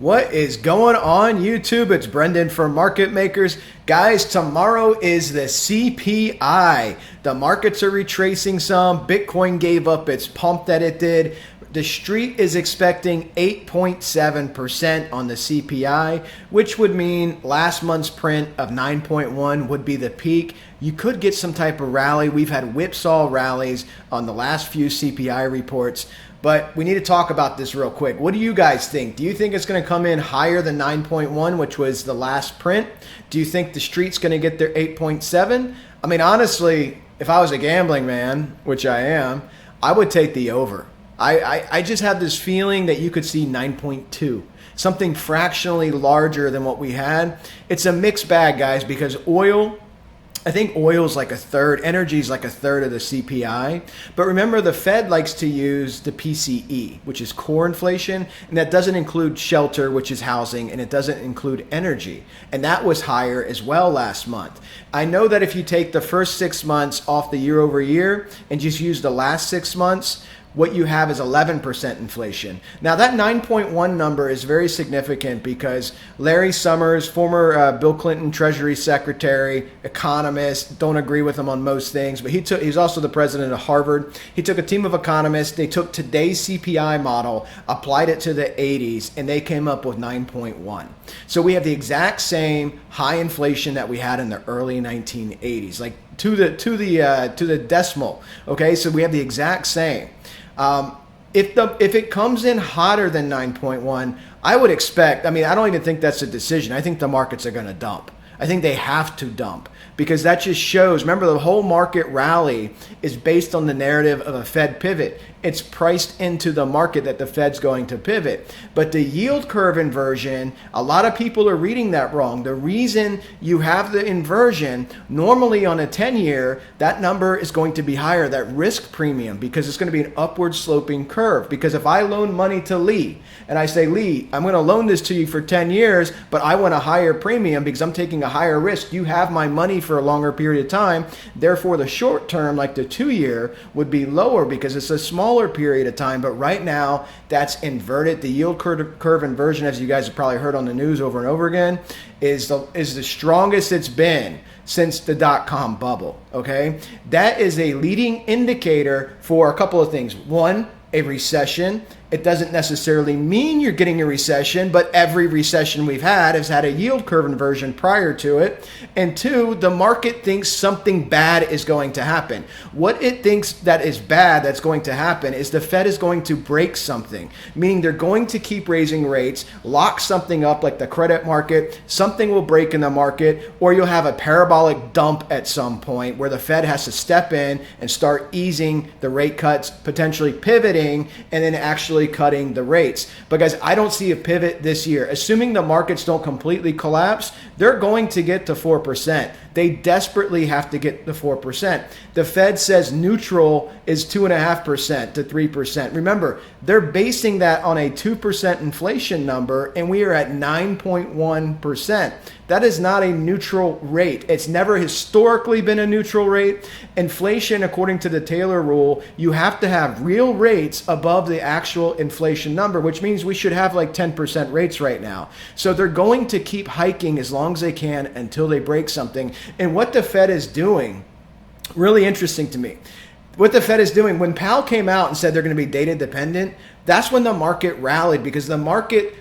What is going on YouTube? It's Brendan from Market Makers. Guys, tomorrow is the CPI. The markets are retracing some. Bitcoin gave up its pump that it did. The street is expecting 8.7% on the CPI, which would mean last month's print of 9.1 would be the peak. You could get some type of rally. We've had whipsaw rallies on the last few CPI reports. But we need to talk about this real quick. What do you guys think? Do you think it's going to come in higher than 9.1, which was the last print? Do you think the street's going to get their 8.7? I mean, honestly, if I was a gambling man, which I am, I would take the over. I just have this feeling that you could see 9.2, something fractionally larger than what we had. It's a mixed bag, guys, because I think oil is like a third, energy is like a third of the CPI. But remember, the Fed likes to use the PCE, which is core inflation, and that doesn't include shelter, which is housing, and it doesn't include energy. And that was higher as well last month. I know that if you take the first 6 months off the year over year and just use the last 6 months, what you have is 11% inflation. Now that 9.1 number is very significant because Larry Summers, former Bill Clinton Treasury Secretary, economist, don't agree with him on most things, but he's also the president of Harvard. He took a team of economists, they took today's CPI model, applied it to the 80s, and they came up with 9.1. So we have the exact same high inflation that we had in the early 1980s, like to the decimal. Okay, so we have the exact same. If it comes in hotter than 9.1, I would expect, I mean, I don't even think that's a decision. I think the markets are going to dump. I think they have to dump because that just shows, remember, the whole market rally is based on the narrative of a Fed pivot. It's priced into the market that the Fed's going to pivot. But the yield curve inversion, a lot of people are reading that wrong. The reason you have the inversion, normally on a 10-year, that number is going to be higher, that risk premium, because it's going to be an upward sloping curve. Because if I loan money to Lee and I say, Lee, I'm going to loan this to you for 10 years, but I want a higher premium because I'm taking a higher risk. You have my money for a longer period of time. Therefore, the short term, like the 2-year, would be lower because it's a smaller period of time. But right now, that's inverted. The yield curve inversion, as you guys have probably heard on the news over and over again, is the strongest it's been since the dot-com bubble. Okay, that is a leading indicator for a couple of things. One, a recession. It doesn't necessarily mean you're getting a recession, but every recession we've had has had a yield curve inversion prior to it. And two, the market thinks something bad is going to happen. What it thinks that is bad that's going to happen is the Fed is going to break something, meaning they're going to keep raising rates, lock something up like the credit market, something will break in the market, or you'll have a parabolic dump at some point where the Fed has to step in and start easing the rate cuts, potentially pivoting, and then actually cutting the rates. But guys, I don't see a pivot this year. Assuming the markets don't completely collapse, they're going to get to 4%. They desperately have to get to 4%. The Fed says neutral is 2.5% to 3%. Remember, they're basing that on a 2% inflation number, and we are at 9.1%. That is not a neutral rate. It's never historically been a neutral rate. Inflation, according to the Taylor rule, you have to have real rates above the actual inflation number, which means we should have like 10% rates right now. So they're going to keep hiking as long as they can until they break something. And what the Fed is doing, really interesting to me. What the Fed is doing, when Powell came out and said they're going to be data dependent, that's when the market rallied because the market,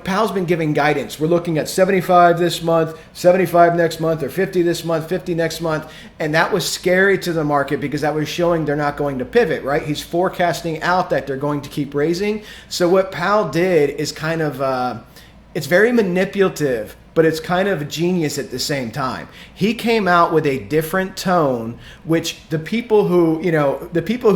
Powell's been giving guidance. We're looking at 75 this month, 75 next month, or 50 this month, 50 next month. And that was scary to the market because that was showing they're not going to pivot, right? He's forecasting out that they're going to keep raising. So what Powell did is kind of, it's very manipulative, but it's kind of genius at the same time. He came out with a different tone, which the people who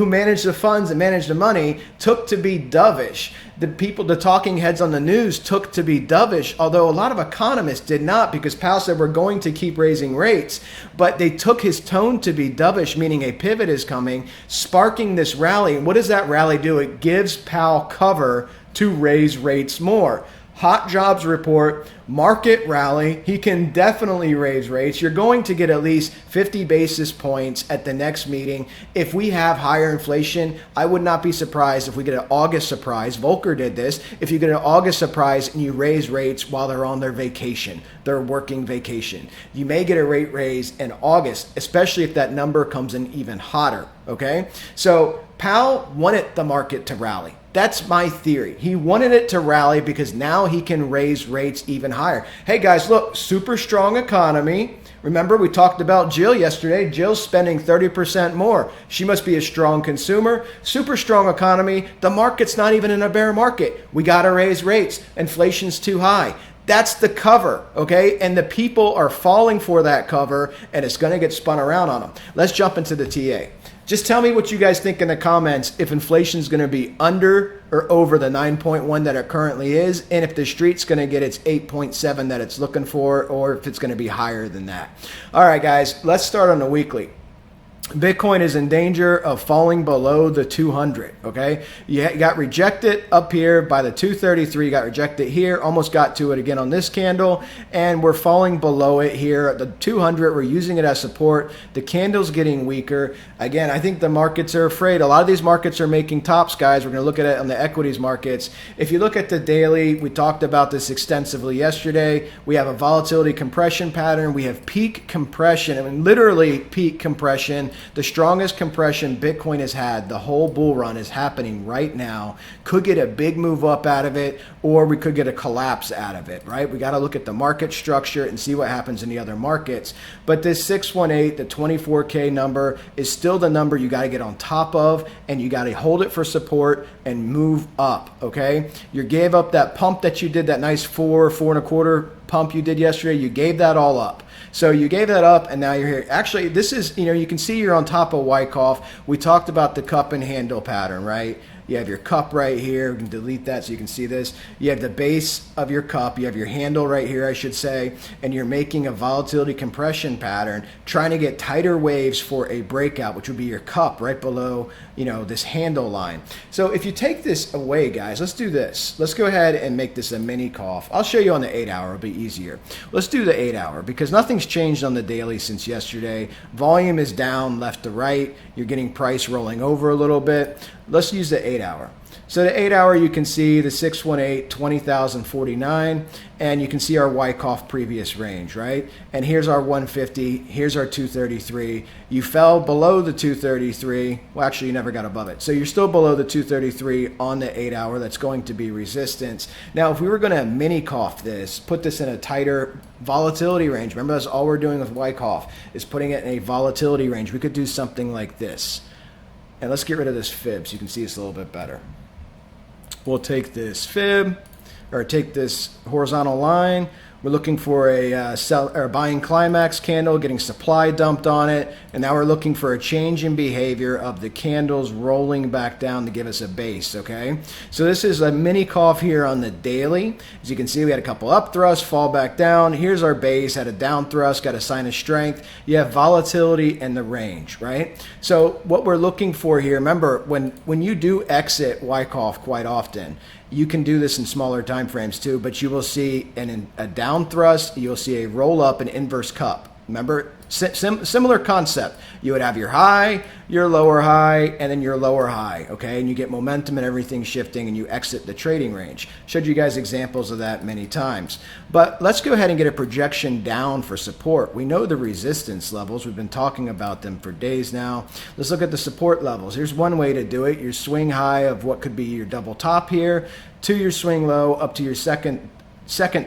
manage the funds and manage the money took to be dovish. The talking heads on the news took to be dovish, although a lot of economists did not, because Powell said we're going to keep raising rates, but they took his tone to be dovish, meaning a pivot is coming, sparking this rally. And what does that rally do? It gives Powell cover to raise rates more. hot jobs report, market rally. He can definitely raise rates. You're going to get at least 50 basis points at the next meeting. If we have higher inflation, I would not be surprised if we get an August surprise. Volcker did this. If you get an August surprise and you raise rates while they're on their vacation, their working vacation, you may get a rate raise in August, especially if that number comes in even hotter. Okay, so Powell wanted the market to rally. That's my theory. He wanted it to rally because now he can raise rates even higher. Hey guys, look, super strong economy. Remember, we talked about Jill yesterday. Jill's spending 30% more. She must be a strong consumer. Super strong economy. The market's not even in a bear market. We got to raise rates. Inflation's too high. That's the cover, okay? And the people are falling for that cover, and it's going to get spun around on them. Let's jump into the TA. Just tell me what you guys think in the comments if inflation is going to be under or over the 9.1 that it currently is, and if the street's going to get its 8.7 that it's looking for, or if it's going to be higher than that. All right, guys, let's start on the weekly. Bitcoin is in danger of falling below the 200, okay? You got rejected up here by the 233, got rejected here, almost got to it again on this candle, and we're falling below it here at the 200. We're using it as support. The candle's getting weaker. Again, I think the markets are afraid. A lot of these markets are making tops, guys. We're going to look at it on the equities markets. If you look at the daily, we talked about this extensively yesterday. We have a volatility compression pattern. We have peak compression. I mean, literally peak compression. The strongest compression Bitcoin has had, the whole bull run, is happening right now. Could get a big move up out of it, or we could get a collapse out of it, right? We got to look at the market structure and see what happens in the other markets. But this 618, the 24K number, is still the number you got to get on top of, and you got to hold it for support and move up, okay? You gave up that pump that you did, that nice 4.25 pump you did yesterday. You gave that all up. So you gave that up, and now you're here. Actually, this is, you can see you're on top of Wyckoff. We talked about the cup and handle pattern, right? You have your cup right here. We can delete that so you can see this. You have the base of your cup. You have your handle right here, I should say, and you're making a volatility compression pattern, trying to get tighter waves for a breakout, which would be your cup right below, this handle line. So if you take this away, guys, let's do this. Let's go ahead and make this a mini cough. I'll show you on the 8-hour. It'll be easier. Let's do the 8-hour because nothing's changed on the daily since yesterday. Volume is down left to right. You're getting price rolling over a little bit. Let's use the 8-hour. So the 8-hour, you can see the 618, 20,049, and you can see our Wyckoff previous range, right? And here's our 150, here's our 233. You fell below the 233. Well, actually, you never got above it. So you're still below the 233 on the 8-hour. That's going to be resistance. Now, if we were going to mini cough this, put this in a tighter volatility range, remember that's all we're doing with Wyckoff, is putting it in a volatility range. We could do something like this. And let's get rid of this fib so you can see this a little bit better. We'll take this fib, or take this horizontal line. We're looking for a sell or buying climax candle, getting supply dumped on it, and now we're looking for a change in behavior of the candles rolling back down to give us a base, okay? So this is a mini cough here on the daily. As you can see, we had a couple up thrusts, fall back down. Here's our base, had a down thrust, got a sign of strength. You have volatility and the range, right? So what we're looking for here, remember, when you do exit Wyckoff quite often, you can do this in smaller time frames too, but you will see a down thrust, you'll see a roll up, an inverse cup. Remember, similar concept. You would have your high, your lower high, and then your lower high, okay? And you get momentum and everything shifting, and you exit the trading range. Showed you guys examples of that many times. But let's go ahead and get a projection down for support. We know the resistance levels. We've been talking about them for days now. Let's look at the support levels. Here's one way to do it. Your swing high of what could be your double top here, to your swing low, up to your second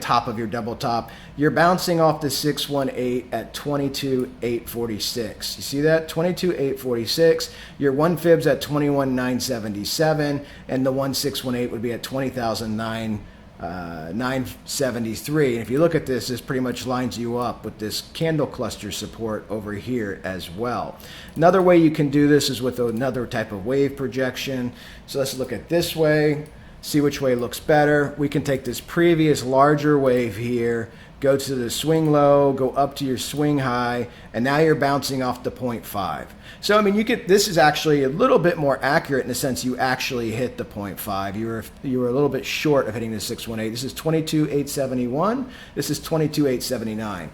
top of your double top. You're bouncing off the 618 at 22,846. You see that? 22,846. Your one fib's at 21,977, and the 1618 would be at 20,973. And if you look at this, this pretty much lines you up with this candle cluster support over here as well. Another way you can do this is with another type of wave projection. So let's look at this way. see which way looks better. We can take this previous larger wave here, go to the swing low, go up to your swing high, and now you're bouncing off the 0.5. So I mean, this is actually a little bit more accurate in the sense you actually hit the 0.5. You were a little bit short of hitting the 618. This is 22,871. This is 22,879.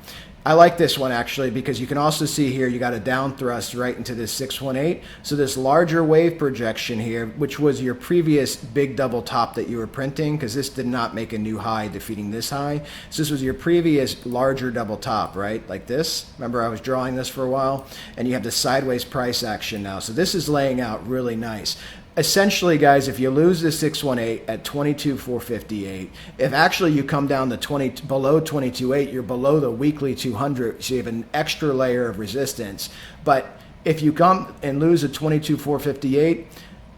I like this one actually because you can also see here you got a down thrust right into this 618. So this larger wave projection here, which was your previous big double top that you were printing, because this did not make a new high defeating this high. So this was your previous larger double top, right? Like this. Remember I was drawing this for a while, and you have the sideways price action now. So this is laying out really nice. Essentially, guys, if you lose the 618 at 22,458, if actually you come down to below 22.8, you're below the weekly 200, so you have an extra layer of resistance. But if you come and lose at 22,458,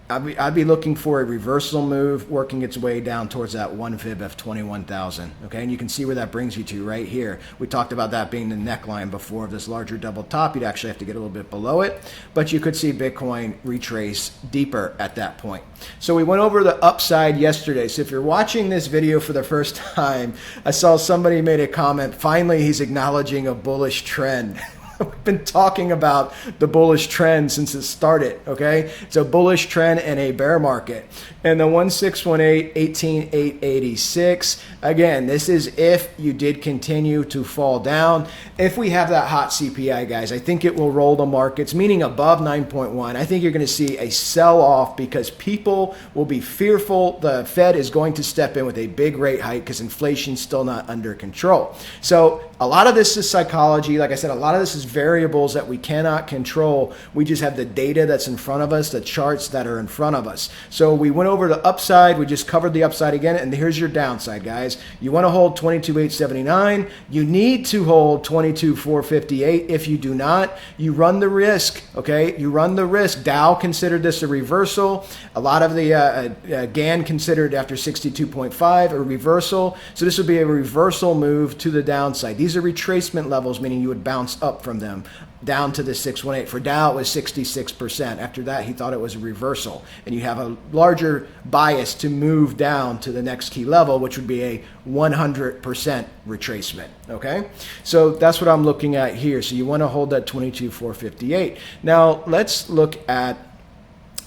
I'd be looking for a reversal move working its way down towards that one fib of 21,000. Okay, and you can see where that brings you to right here. We talked about that being the neckline before of this larger double top. You'd actually have to get a little bit below it, but you could see Bitcoin retrace deeper at that point. So we went over the upside yesterday. So if you're watching this video for the first time, I saw somebody made a comment, finally he's acknowledging a bullish trend. We've been talking about the bullish trend since it started, okay? It's a bullish trend and a bear market. And the 1618, 18,886, again, this is if you did continue to fall down. If we have that hot CPI, guys, I think it will roll the markets, meaning above 9.1. I think you're going to see a sell-off because people will be fearful the Fed is going to step in with a big rate hike because inflation's still not under control. So a lot of this is psychology. Like I said, a lot of this is variables that we cannot control. We just have the data that's in front of us, the charts that are in front of us. So we went over the upside. We just covered the upside again. And here's your downside, guys. You want to hold 22,879. You need to hold 22,458. If you do not, you run the risk. Okay, you run the risk. Dow considered this a reversal. A lot of the GAN considered after 62.5 a reversal. So this would be a reversal move to the downside. These are retracement levels, meaning you would bounce up from them down to the 618. For Dow, it was 66%. After that, he thought it was a reversal. And you have a larger bias to move down to the next key level, which would be a 100% retracement. Okay? So that's what I'm looking at here. So you want to hold that 22,458. Now, let's look at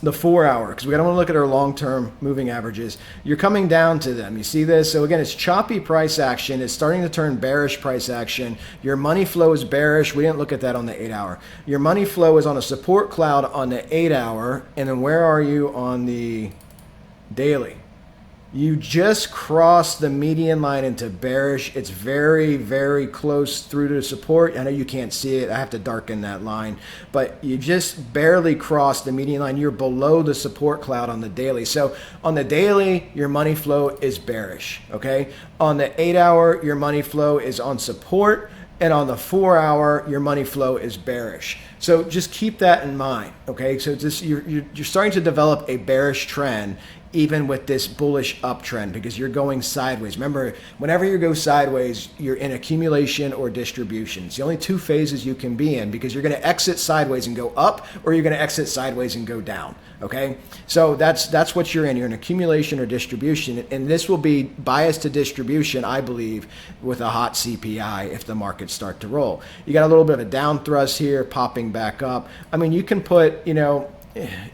the 4 hour, because we don't want to look at our long-term moving averages. You're coming down to them. You see this? So again, it's choppy price action. It's starting to turn bearish price action. Your money flow is bearish. We didn't look at that on the 8 hour. Your money flow is on a support cloud on the 8 hour. And then where are you on the daily? You just crossed the median line into bearish. It's very, very close through to support. I know you can't see it. I have to darken that line. But you just barely crossed the median line. You're below the support cloud on the daily. So on the daily, your money flow is bearish. Okay. On the 8 hour, your money flow is on support. And on the 4 hour, your money flow is bearish. So just keep that in mind. Okay. So just you're starting to develop a bearish trend, even with this bullish uptrend, because you're going sideways. Remember, whenever you go sideways, you're in accumulation or distribution. It's the only two phases you can be in, because you're going to exit sideways and go up, or you're going to exit sideways and go down. Okay, so that's what you're in. You're in accumulation or distribution, and this will be biased to distribution, I believe, with a hot CPI if the markets start to roll. You got a little bit of a down thrust here, popping back up. I mean, you can put,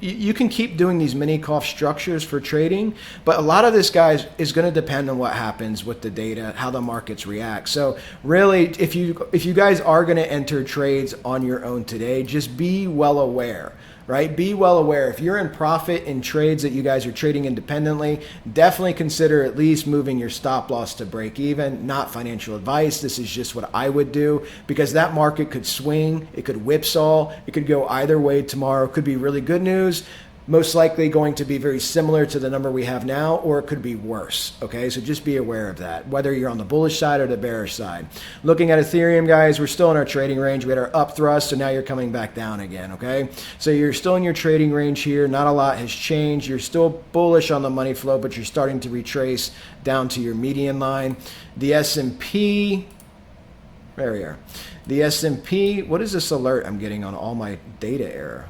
you can keep doing these mini cough structures for trading, but a lot of this, guys, is going to depend on what happens with the data, how the markets react. So really, if you guys are going to enter trades on your own today, just be well aware. Right? Be well aware. If you're in profit in trades that you guys are trading independently, definitely consider at least moving your stop loss to break even. Not financial advice. This is just what I would do, because that market could swing. It could whipsaw. It could go either way tomorrow. It could be really good news. Most likely going to be very similar to the number we have now, or it could be worse. Okay, so just be aware of that, whether you're on the bullish side or the bearish side. Looking at Ethereum, guys, we're still in our trading range. We had our up thrust, so now you're coming back down again. Okay, so you're still in your trading range here. Not a lot has changed. You're still bullish on the money flow, but you're starting to retrace down to your median line. The S&P, there we are. The S&P, what is this alert I'm getting on all my data error?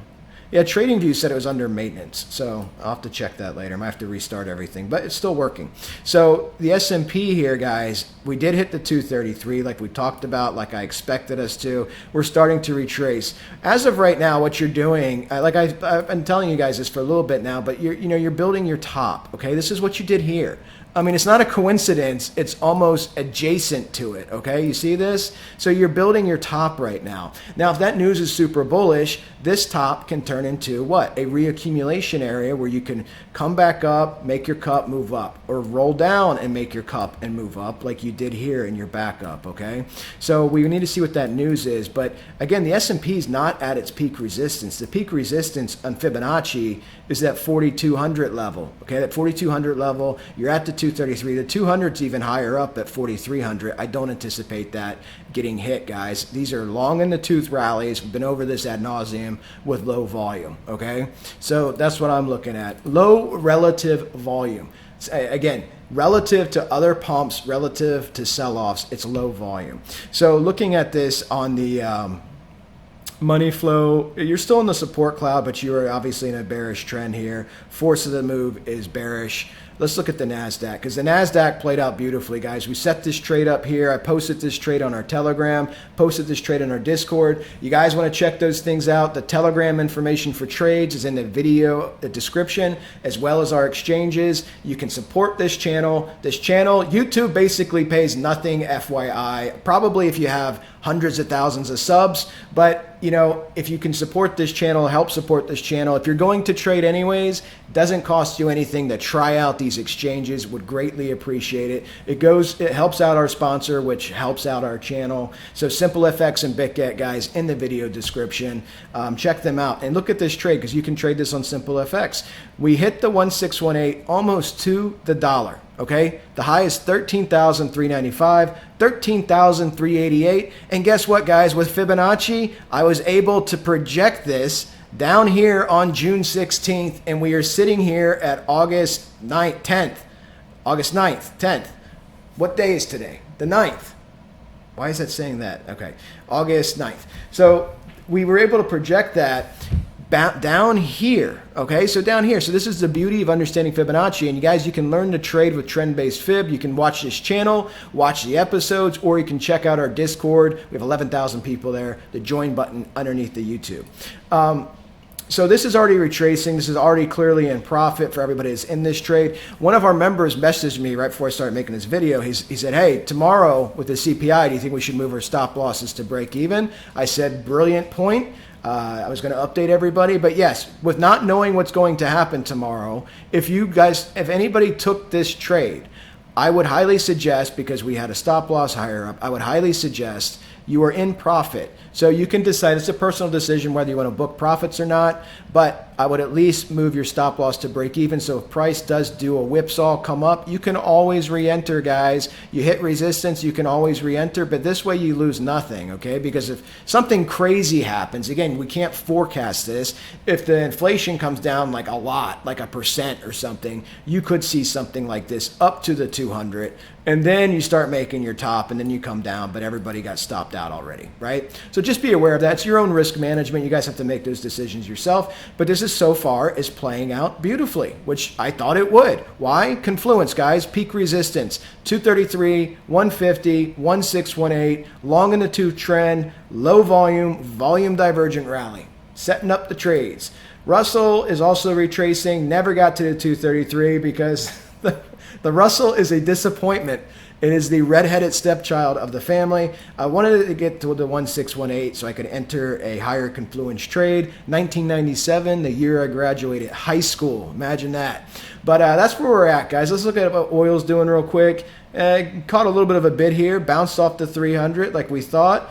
Yeah, TradingView said it was under maintenance, so I'll have to check that later. I might have to restart everything, but it's still working. So the S&P here, guys, we did hit the 233 like we talked about, like I expected us to. We're starting to retrace. As of right now, what you're doing, like I've been telling you guys this for a little bit now, but you're building your top, okay? This is what you did here. I mean, it's not a coincidence. It's almost adjacent to it, okay? You see this? So you're building your top right now. Now, if that news is super bullish, this top can turn into what? A reaccumulation area where you can come back up, make your cup, move up, or roll down and make your cup and move up like you did here in your backup, okay? So we need to see what that news is. But again, the S&P is not at its peak resistance. The peak resistance on Fibonacci is that 4,200 level, okay? That 4,200 level, you're at the 233. The 200's even higher up at 4,300. I don't anticipate that getting hit, guys. These are long in the tooth rallies. We've been over this ad nauseum with low volume, okay? So that's what I'm looking at. Low relative volume. Again, relative to other pumps, relative to sell-offs, it's low volume. So looking at this on the money flow, you're still in the support cloud, but you are obviously in a bearish trend here. Force of the move is bearish. Let's look at the NASDAQ, because the NASDAQ played out beautifully, guys. We set this trade up here. I posted this trade on our Telegram, posted this trade on our Discord. You guys want to check those things out. The Telegram information for trades is in the video description, as well as our exchanges. You can support this channel. YouTube basically pays nothing, FYI. Probably if you have hundreds of thousands of subs, but if you can support this channel, help support this channel. If you're going to trade anyways, it doesn't cost you anything to try out these exchanges. Would greatly appreciate it. It helps out our sponsor, which helps out our channel. So SimpleFX and BITGET, guys, in the video description. Check them out and look at this trade, because you can trade this on SimpleFX. We hit the 1618 almost to the dollar. Okay, the high is 13,395, 13,388, and guess what, guys? With Fibonacci, I was able to project this down here on June 16th, and we are sitting here at August 9th, 10th. August 9th, 10th. What day is today? The 9th. Why is that saying that? Okay, August 9th. So we were able to project that down here, okay? So down here. So this is the beauty of understanding Fibonacci. And you guys, you can learn to trade with trend-based Fib. You can watch this channel, watch the episodes, or you can check out our Discord. We have 11,000 people there. The join button underneath the YouTube. So this is already retracing. This is already clearly in profit for everybody that's in this trade. One of our members messaged me right before I started making this video. He said, hey, tomorrow with the CPI, do you think we should move our stop losses to break even? I said, brilliant point. I was going to update everybody, but yes, with not knowing what's going to happen tomorrow, if anybody took this trade, I would highly suggest, because we had a stop loss higher up, I would highly suggest you are in profit. So you can decide, it's a personal decision whether you want to book profits or not, but I would at least move your stop loss to break even. So if price does do a whipsaw, come up, you can always re-enter, guys. You hit resistance, you can always re-enter, but this way you lose nothing, okay? Because if something crazy happens, again, we can't forecast this. If the inflation comes down like a lot, like 1% or something, you could see something like this up to the 200, and then you start making your top, and then you come down, but everybody got stopped out already, right? So just be aware of that. It's your own risk management. You guys have to make those decisions yourself, but this is so far is playing out beautifully, which I thought it would. Why? Confluence, guys. Peak resistance, 233, 150, 1618, long in the tooth trend, low volume, volume divergent rally. Setting up the trades. Russell is also retracing, never got to the 233 because the Russell is a disappointment. It is the redheaded stepchild of the family. I wanted to get to the 1618 so I could enter a higher confluence trade. 1997, the year I graduated high school. Imagine that. But that's where we're at, guys. Let's look at what oil's doing real quick. Caught a little bit of a bid here, bounced off the 300 like we thought.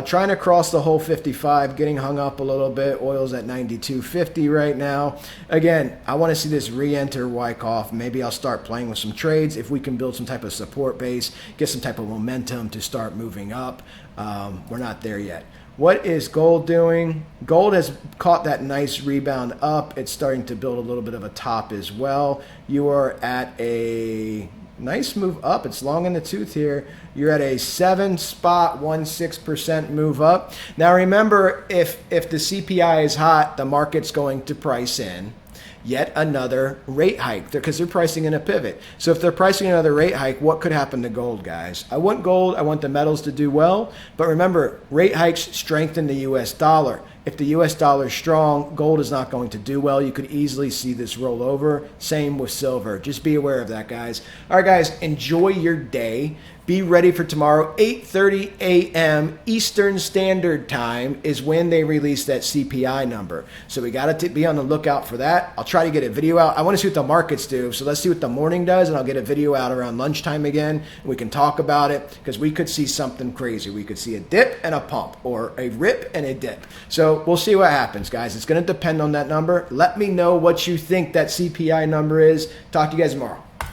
Trying to cross the whole 55, getting hung up a little bit. Oil's at 92.50 right now. Again, I want to see this re-enter Wyckoff. Maybe I'll start playing with some trades if we can build some type of support base, get some type of momentum to start moving up. We're not there yet. What is gold doing? Gold has caught that nice rebound up. It's starting to build a little bit of a top as well. You are at a Nice move up. It's long in the tooth here. You're at a 7.16% move up. Now remember, if the CPI is hot, the market's going to price in yet another rate hike because they're pricing in a pivot. So if they're pricing another rate hike, what could happen to gold, guys? I want gold. I want the metals to do well. But remember, rate hikes strengthen the U.S. dollar. If the U.S. dollar is strong, gold is not going to do well. You could easily see this roll over. Same with silver. Just be aware of that, guys. All right, guys, enjoy your day. Be ready for tomorrow. 8:30 a.m. Eastern Standard Time is when they release that CPI number. So we got to be on the lookout for that. I'll try to get a video out. I want to see what the markets do. So let's see what the morning does, and I'll get a video out around lunchtime again. We can talk about it because we could see something crazy. We could see a dip and a pump, or a rip and a dip. So we'll see what happens, guys. It's going to depend on that number. Let me know what you think that CPI number is. Talk to you guys tomorrow.